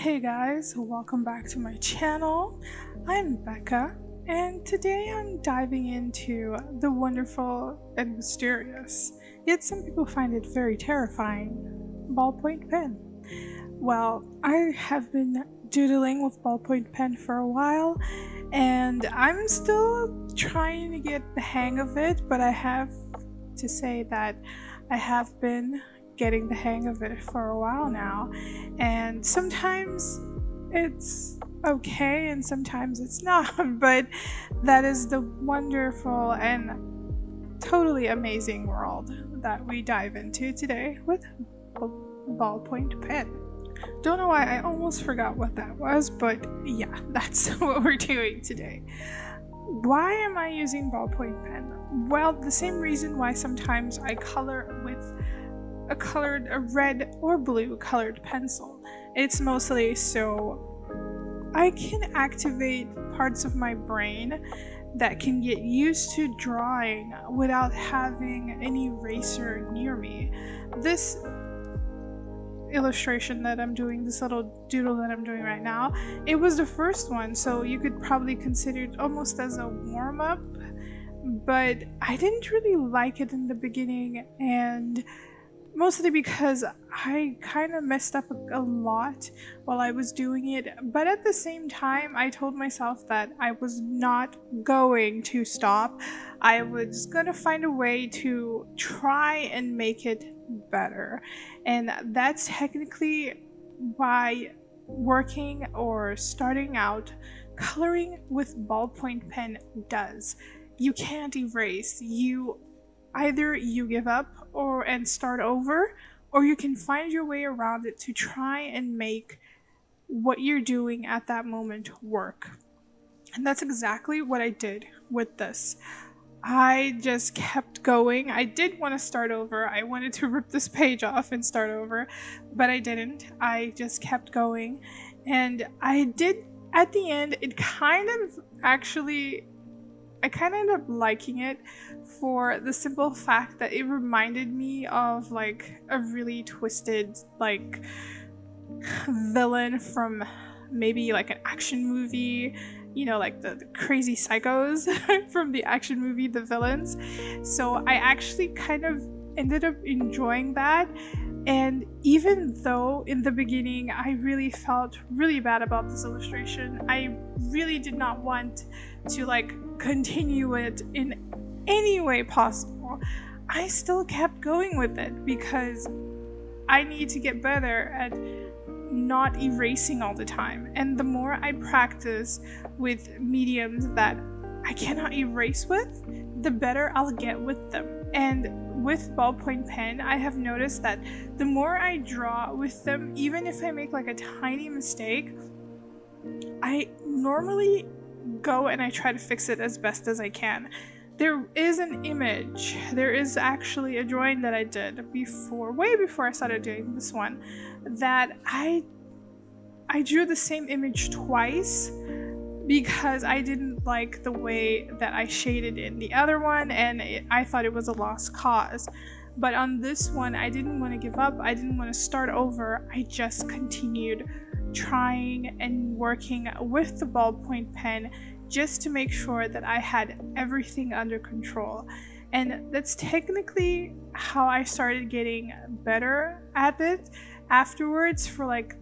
Hey guys, welcome back to my channel. I'm Becca, and today I'm diving into the wonderful and mysterious, yet some people find it very terrifying, ballpoint pen. Well, I have been doodling with ballpoint pen for a while, and I'm still trying to get the hang of it, but I have to say that I have been getting the hang of it for a while now, and sometimes it's okay and sometimes it's not, but that is the wonderful and totally amazing world that we dive into today with ballpoint pen. Don't know why I almost forgot what that was, but yeah, that's what we're doing today. Why am I using ballpoint pen? Well, the same reason why sometimes I color with a red or blue colored pencil. It's mostly so I can activate parts of my brain that can get used to drawing without having an eraser near me. This illustration that I'm doing, this little doodle that I'm doing right now, it was the first one, so you could probably consider it almost as a warm-up, but I didn't really like it in the beginning, and mostly because I kind of messed up a lot while I was doing it, but at the same time I told myself that I was not going to stop. I was gonna find a way to try and make it better, and that's technically why working or starting out coloring with ballpoint pen does. You can't erase. Either you give up and start over, or you can find your way around it to try and make what you're doing at that moment work. And that's exactly what I did with this. I just kept going. I did want to start over. I wanted to rip this page off and start over, but I didn't. I just kept going. And I did, at the end, I kind of ended up liking it for the simple fact that it reminded me of like a really twisted like villain from maybe like an action movie, like the crazy psychos from the action movie The Villains. So I actually kind of ended up enjoying that. And even though in the beginning I really felt really bad about this illustration, I really did not want to like continue it in any way possible, I still kept going with it because I need to get better at not erasing all the time. And the more I practice with mediums that I cannot erase with, the better I'll get with them. And with ballpoint pen, I have noticed that the more I draw with them, even if I make like a tiny mistake, I normally go and I try to fix it as best as I can. There is an image. There is actually a drawing that I did way before I started doing this one, that I drew the same image twice because I didn't like the way that I shaded in the other one, and I thought it was a lost cause. But on this one, I didn't want to give up. I didn't want to start over. I just continued trying and working with the ballpoint pen just to make sure that I had everything under control. And that's technically how I started getting better at it afterwards for like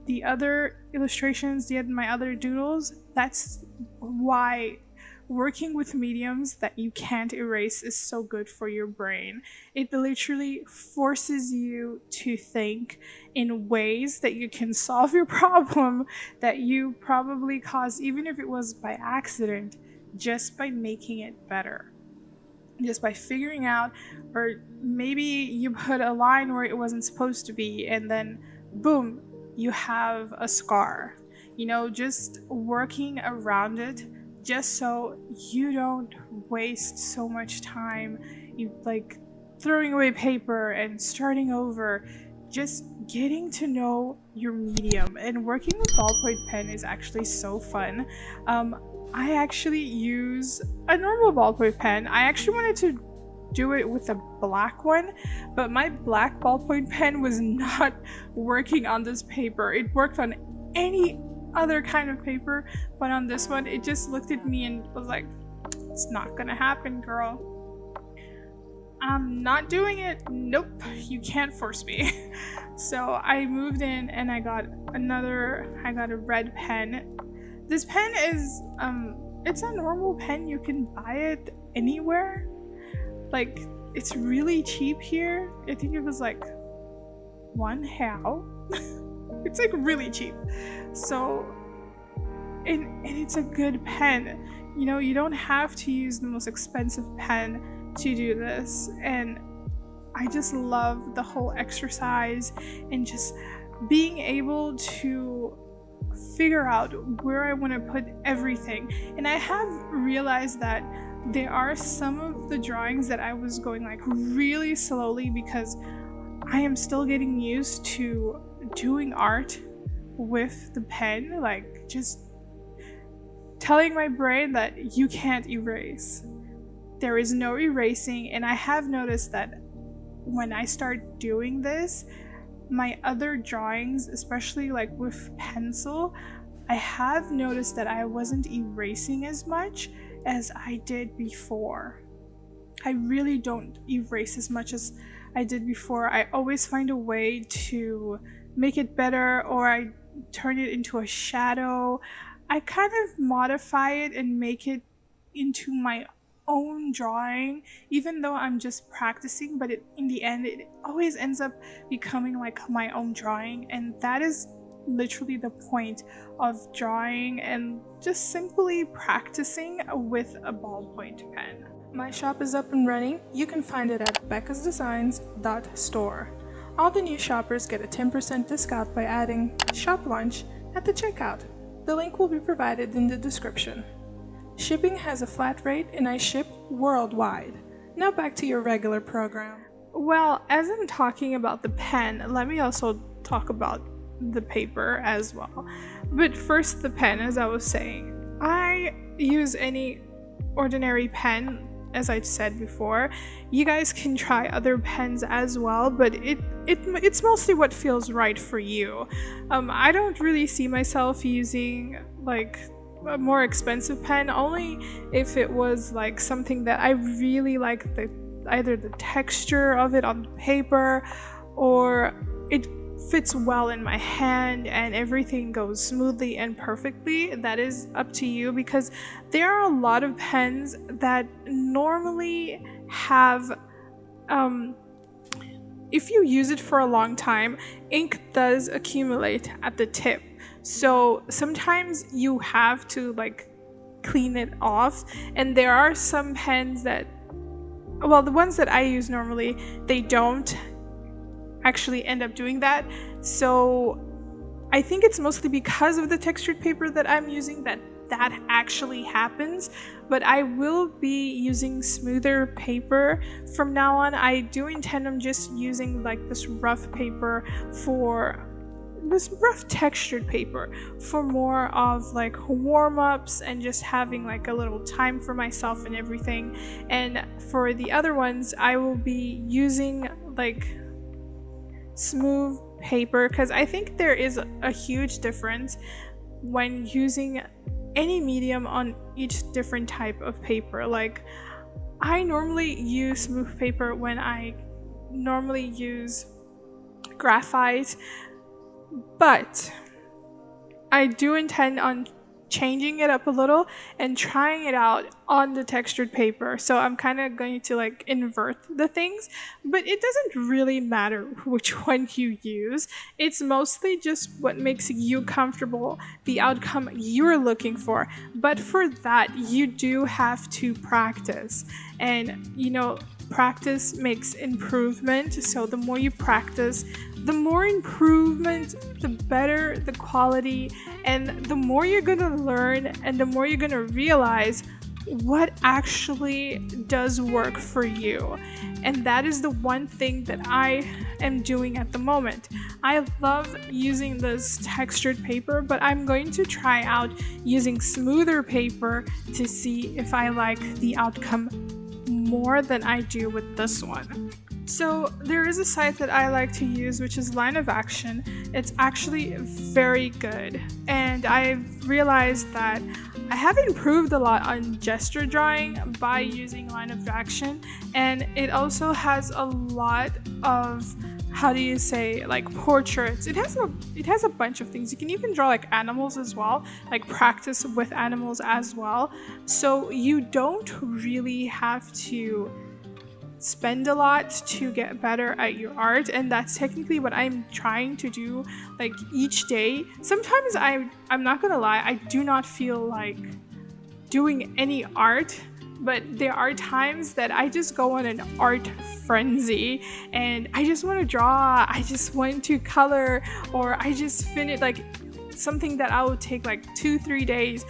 the other illustrations, my other doodles. That's why working with mediums that you can't erase is so good for your brain. It literally forces you to think in ways that you can solve your problem that you probably caused, even if it was by accident, just by making it better. Just by figuring out, or maybe you put a line where it wasn't supposed to be, and then boom, you have a scar. Just working around it, just so you don't waste so much time like throwing away paper and starting over. Just getting to know your medium, and working with ballpoint pen is actually so fun. I actually use a normal ballpoint pen. I actually wanted to do it with a black one, but my black ballpoint pen was not working on this paper. It worked on any other kind of paper, but on this one it just looked at me and was like, it's not gonna happen, girl. I'm not doing it. Nope, you can't force me. So I moved in and I got a red pen. This pen is it's a normal pen. You can buy it anywhere. Like, it's really cheap here. I think it was like £1. It's like really cheap. So and it's a good pen. You know, you don't have to use the most expensive pen to do this, and I just love the whole exercise and just being able to figure out where I want to put everything. And I have realized that there are some of the drawings that I was going like really slowly because I am still getting used to doing art with the pen, like just telling my brain that you can't erase. There is no erasing, and I have noticed that when I start doing this, my other drawings, especially like with pencil, I have noticed that I wasn't erasing as much as I did before. I really don't erase as much as I did before. I always find a way to make it better, or I turn it into a shadow. I kind of modify it and make it into my own drawing, even though I'm just practicing, but in the end it always ends up becoming like my own drawing, and that is literally the point of drawing and just simply practicing with a ballpoint pen. My shop is up and running. You can find it at beccasdesigns.store. All the new shoppers get a 10% discount by adding shop lunch at the checkout. The link will be provided in the description. Shipping has a flat rate and I ship worldwide. Now back to your regular program. Well, as I'm talking about the pen, let me also talk about the paper as well. But first, the pen, as I was saying. I use any ordinary pen, as I said before. You guys can try other pens as well, but it's mostly what feels right for you. I don't really see myself using like a more expensive pen, only if it was like something that I really like, either the texture of it on the paper, or it fits well in my hand and everything goes smoothly and perfectly. That is up to you, because there are a lot of pens that normally have if you use it for a long time, ink does accumulate at the tip. So sometimes you have to like clean it off, and there are some pens that, well, the ones that I use normally, they don't actually end up doing that. So I think it's mostly because of the textured paper that I'm using that actually happens. But I will be using smoother paper from now on. I do intend on just using like this rough textured paper for more of like warm-ups and just having like a little time for myself and everything. And for the other ones, I will be using like smooth paper, because I think there is a huge difference when using any medium on each different type of paper. Like, I normally use smooth paper when I normally use graphite, but I do intend on changing it up a little and trying it out on the textured paper. So I'm kind of going to like invert the things, but it doesn't really matter which one you use. It's mostly just what makes you comfortable, the outcome you're looking for. But for that, you do have to practice, and you know, practice makes improvement. So the more you practice, the more improvement, the better the quality, and the more you're gonna learn and the more you're gonna realize what actually does work for you. And that is the one thing that I am doing at the moment. I love using this textured paper, but I'm going to try out using smoother paper to see if I like the outcome more than I do with this one. So there is a site that I like to use, which is Line of Action. It's actually very good, and I've realized that I have improved a lot on gesture drawing by using Line of Action, and it also has a lot of, how do you say, like portraits. It has a bunch of things. You can even draw like animals as well, like practice with animals as well. So you don't really have to spend a lot to get better at your art, and that's technically what I'm trying to do, like each day. Sometimes I'm not gonna lie, I do not feel like doing any art, but there are times that I just go on an art frenzy and I just want to draw, I just want to color, or I just finish like something that I would take like 2-3 days,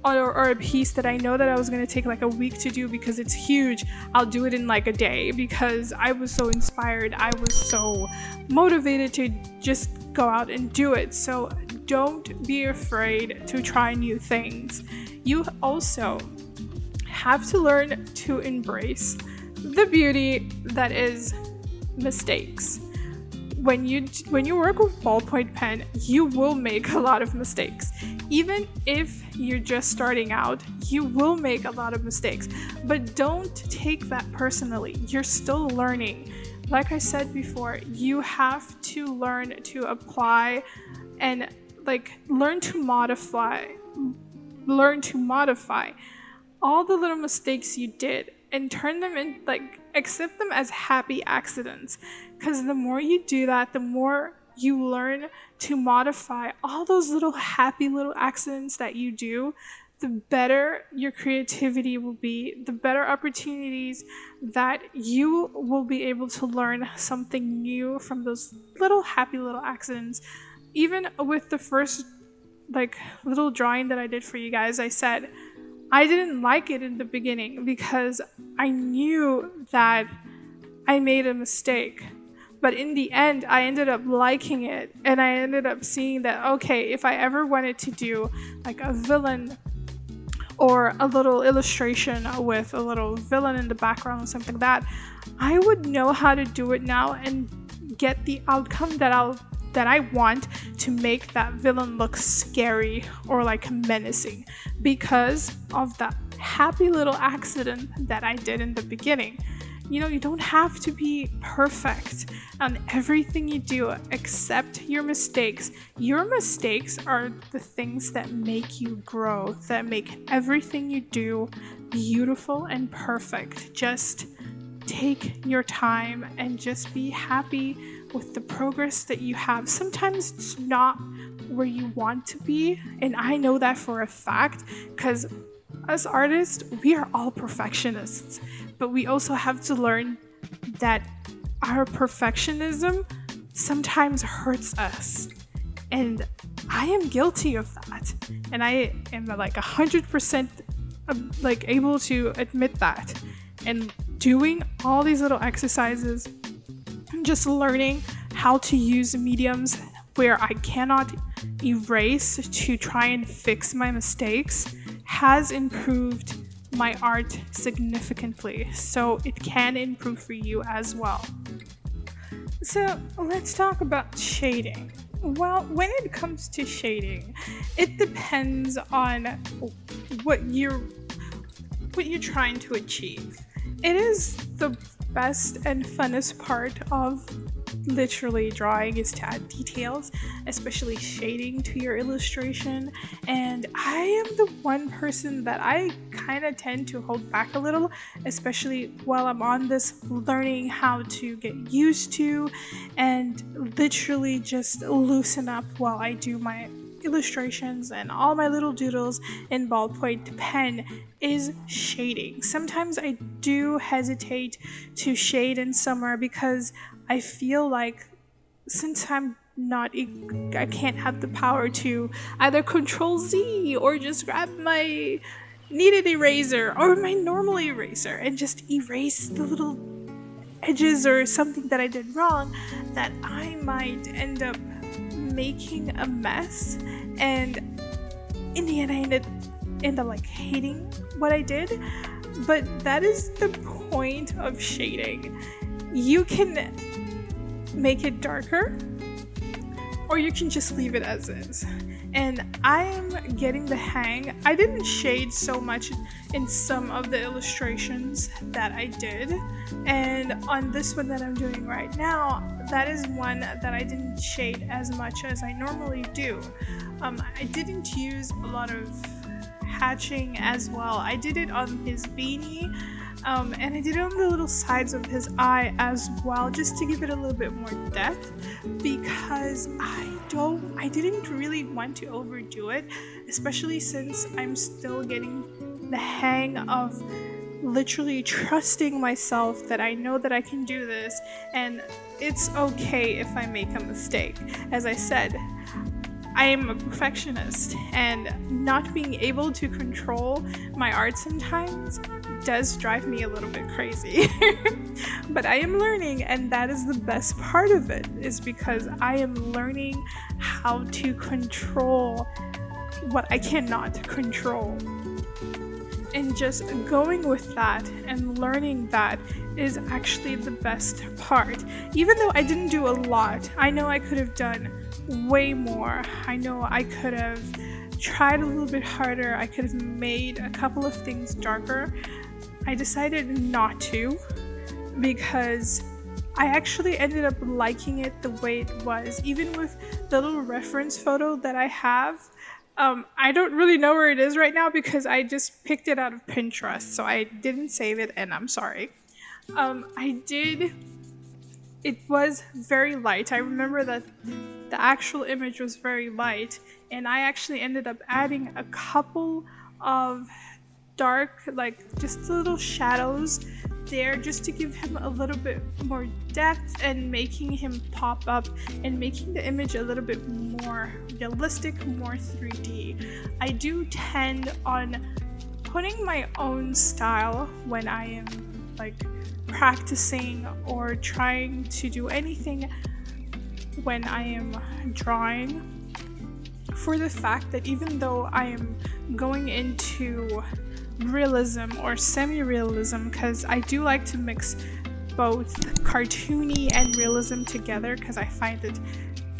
or a piece that I know that I was going to take like a week to do because it's huge. I'll do it in like a day because I was so inspired, I was so motivated to just go out and do it. So don't be afraid to try new things. You also have to learn to embrace the beauty that is mistakes. When you work with ballpoint pen, you will make a lot of mistakes. Even if you're just starting out, you will make a lot of mistakes, but don't take that personally. You're still learning. Like I said before, you have to learn to apply and like learn to modify all the little mistakes you did and turn them in, like accept them as happy accidents. Because the more you do that, the more you learn to modify all those little happy little accidents that you do, the better your creativity will be, the better opportunities that you will be able to learn something new from those little happy little accidents. Even with the first like little drawing that I did for you guys, I said I didn't like it in the beginning because I knew that I made a mistake. But in the end, I ended up liking it, and I ended up seeing that, okay, if I ever wanted to do like a villain or a little illustration with a little villain in the background or something like that, I would know how to do it now and get the outcome that I want to make that villain look scary or like menacing because of that happy little accident that I did in the beginning. You know, you don't have to be perfect on everything you do. Accept your mistakes. Your mistakes are the things that make you grow, that make everything you do beautiful and perfect. Just take your time and just be happy with the progress that you have. Sometimes it's not where you want to be, and I know that for a fact because as artists, we are all perfectionists, but we also have to learn that our perfectionism sometimes hurts us. And I am guilty of that. And I am like 100% like able to admit that. And doing all these little exercises, just learning how to use mediums where I cannot erase to try and fix my mistakes has improved my art significantly, so it can improve for you as well. So let's talk about shading. Well, when it comes to shading, it depends on what you're trying to achieve. It is the best and funnest part of literally drawing is to add details, especially shading to your illustration. And I am the one person that I kind of tend to hold back a little, especially while I'm on this learning how to get used to and literally just loosen up while I do my illustrations and all my little doodles in ballpoint pen is shading. Sometimes I do hesitate to shade in somewhere because I feel like since I can't have the power to either Control Z or just grab my kneaded eraser or my normal eraser and just erase the little edges or something that I did wrong, that I might end up making a mess, and in the end I end up like hating what I did. But that is the point of shading. You can make it darker, or you can just leave it as is. And I'm getting the hang. I didn't shade so much in some of the illustrations that I did, and on this one that I'm doing right now, that is one that I didn't shade as much as I normally do. I didn't use a lot of hatching as well. I did it on his beanie, and I did it on the little sides of his eye as well, just to give it a little bit more depth, because I didn't really want to overdo it, especially since I'm still getting the hang of literally trusting myself that I know that I can do this, and it's okay if I make a mistake. As I said, I am a perfectionist, and not being able to control my art sometimes does drive me a little bit crazy. But I am learning, and that is the best part of it, is because I am learning how to control what I cannot control. And just going with that and learning that is actually the best part. Even though I didn't do a lot, I know I could have done way more. I know I could have tried a little bit harder. I could have made a couple of things darker. I decided not to, because I actually ended up liking it the way it was. Even with the little reference photo that I have, I don't really know where it is right now because I just picked it out of Pinterest, so I didn't save it, and I'm sorry. It was very light. I remember that the actual image was very light, and I actually ended up adding a couple of dark, like just little shadows there, just to give him a little bit more depth and making him pop up and making the image a little bit more realistic, more 3D. I do tend on putting my own style when I am like practicing or trying to do anything when I am drawing, for the fact that even though I am going into realism or semi-realism, because I do like to mix both cartoony and realism together, because I find it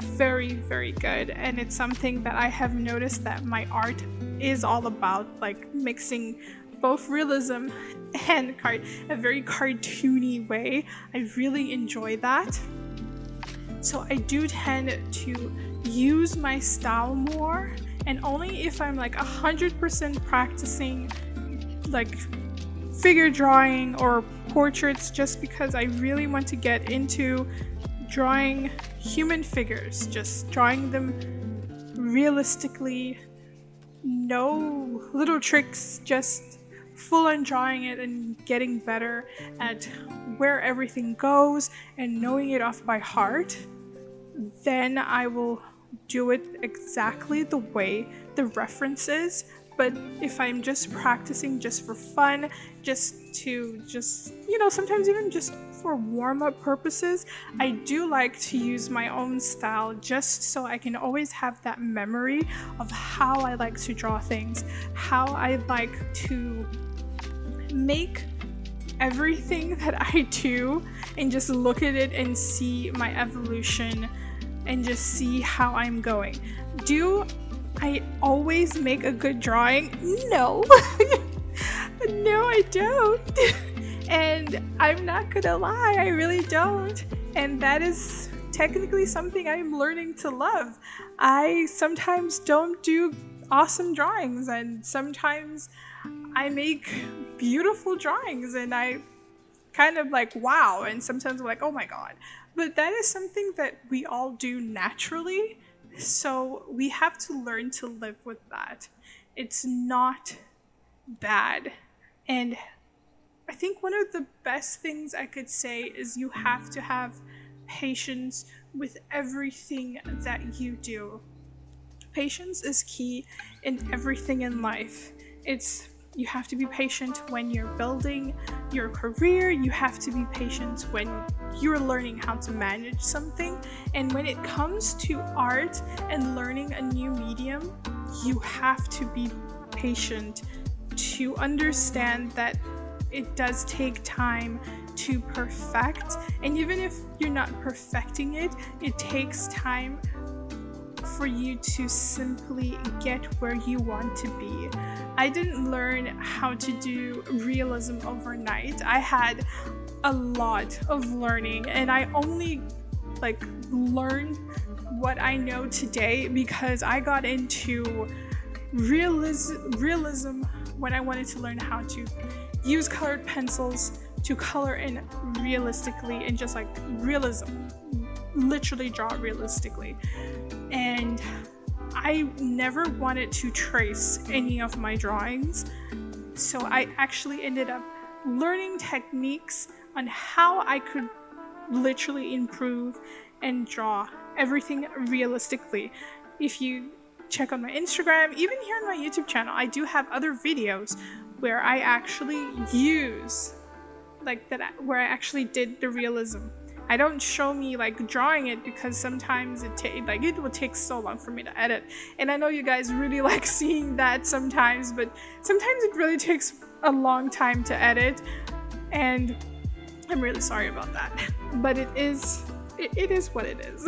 very, very good, and it's something that I have noticed that my art is all about, like mixing both realism and a very cartoony way. I really enjoy that. So I do tend to use my style more, and only if I'm like 100% practicing like figure drawing or portraits, just because I really want to get into drawing human figures, just drawing them realistically, no little tricks, just full on drawing it and getting better at where everything goes and knowing it off by heart. Then I will do it exactly the way the reference is. But if I'm just practicing just for fun, just to sometimes even just for warm-up purposes, I do like to use my own style, just so I can always have that memory of how I like to draw things, how I like to make everything that I do, and just look at it and see my evolution and just see how I'm going. Do I always make a good drawing? No. No, I don't. And I'm not gonna lie, I really don't. And that is technically something I'm learning to love. I sometimes don't do awesome drawings, and sometimes I make beautiful drawings and I kind of like wow, and sometimes I'm like, oh my god. But that is something that we all do naturally. So we have to learn to live with that. It's not bad. And I think one of the best things I could say is you have to have patience with everything that you do. Patience is key in everything in life. You have to be patient when you're building your career. You have to be patient when you're learning how to manage something. And when it comes to art and learning a new medium, you have to be patient to understand that it does take time to perfect, and even if you're not perfecting it, it takes time for you to simply get where you want to be. I didn't learn how to do realism overnight. I had a lot of learning, and I only like learned what I know today because I got into realism when I wanted to learn how to use colored pencils to color in realistically and just like realism, literally draw realistically. And I never wanted to trace any of my drawings, so I actually ended up learning techniques on how I could literally improve and draw everything realistically. If you check on my Instagram, even here on my YouTube channel, I do have other videos where I actually use like that, where I actually did the realism. I don't show me like drawing it because sometimes it will take so long for me to edit, and I know you guys really like seeing that sometimes, but sometimes it really takes a long time to edit, and I'm really sorry about that. But it is what it is.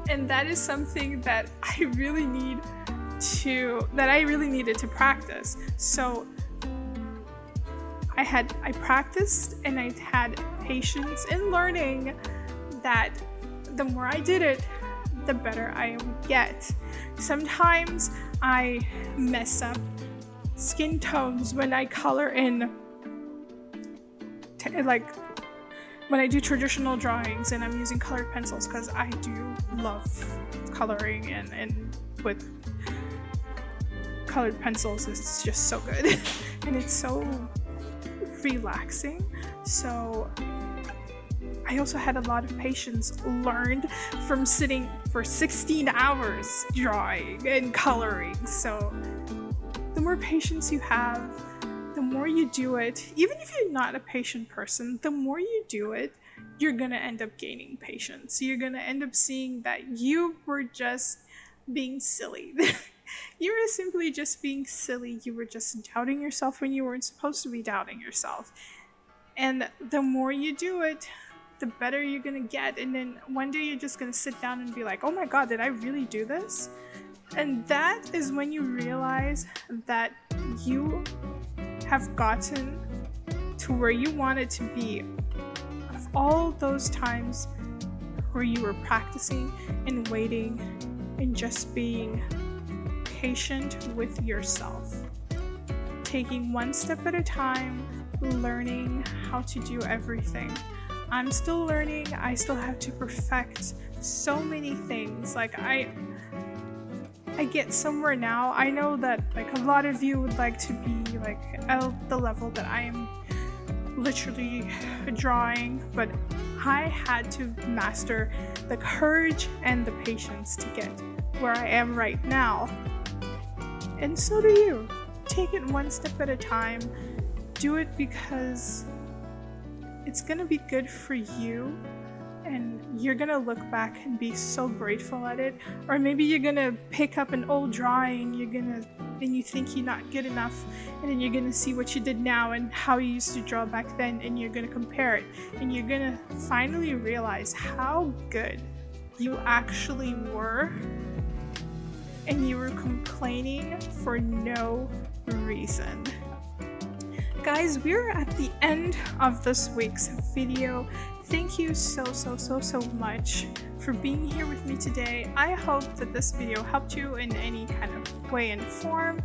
And that is something that I really needed to practice. So I practiced, and I had patience in learning that the more I did it, the better I would get. Sometimes I mess up skin tones when I color in, like when I do traditional drawings and I'm using colored pencils, because I do love coloring, and with colored pencils it's just so good and it's so relaxing. So I also had a lot of patience learned from sitting for 16 hours drawing and coloring. So the more patience you have, the more you do it, even if you're not a patient person, the more you do it, you're gonna end up gaining patience. You're gonna end up seeing that you were just being silly. You were simply just being silly. You were just doubting yourself when you weren't supposed to be doubting yourself. And the more you do it, the better you're gonna get. And then one day you're just gonna sit down and be like, oh my god, did I really do this? And that is when you realize that you have gotten to where you wanted to be. Of all those times where you were practicing and waiting and just being patient with yourself, taking one step at a time, learning how to do everything. I'm still learning. I still have to perfect so many things. Like I get somewhere now. I know that like a lot of you would like to be like at the level that I am literally drawing, but I had to master the courage and the patience to get where I am right now. And so do you. Take it one step at a time. Do it because it's gonna be good for you, and you're gonna look back and be so grateful at it. Or maybe you're gonna pick up an old drawing, and you think you're not good enough, and then you're gonna see what you did now and how you used to draw back then, and you're gonna compare it, and you're gonna finally realize how good you actually were, and you were complaining for no reason. Guys, we're at the end of this week's video. Thank you so much for being here with me today. I hope that this video helped you in any kind of way and form.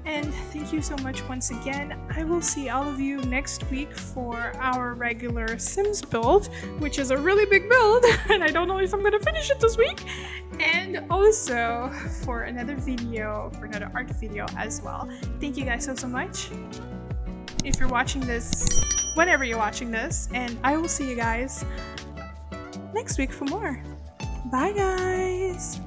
And thank you so much once again. I will see all of you next week for our regular Sims build, which is a really big build, and I don't know if I'm gonna finish it this week. And also for another video, for another art video as well. Thank you guys so much. If you're watching this, whenever you're watching this, and I will see you guys next week for more. Bye guys!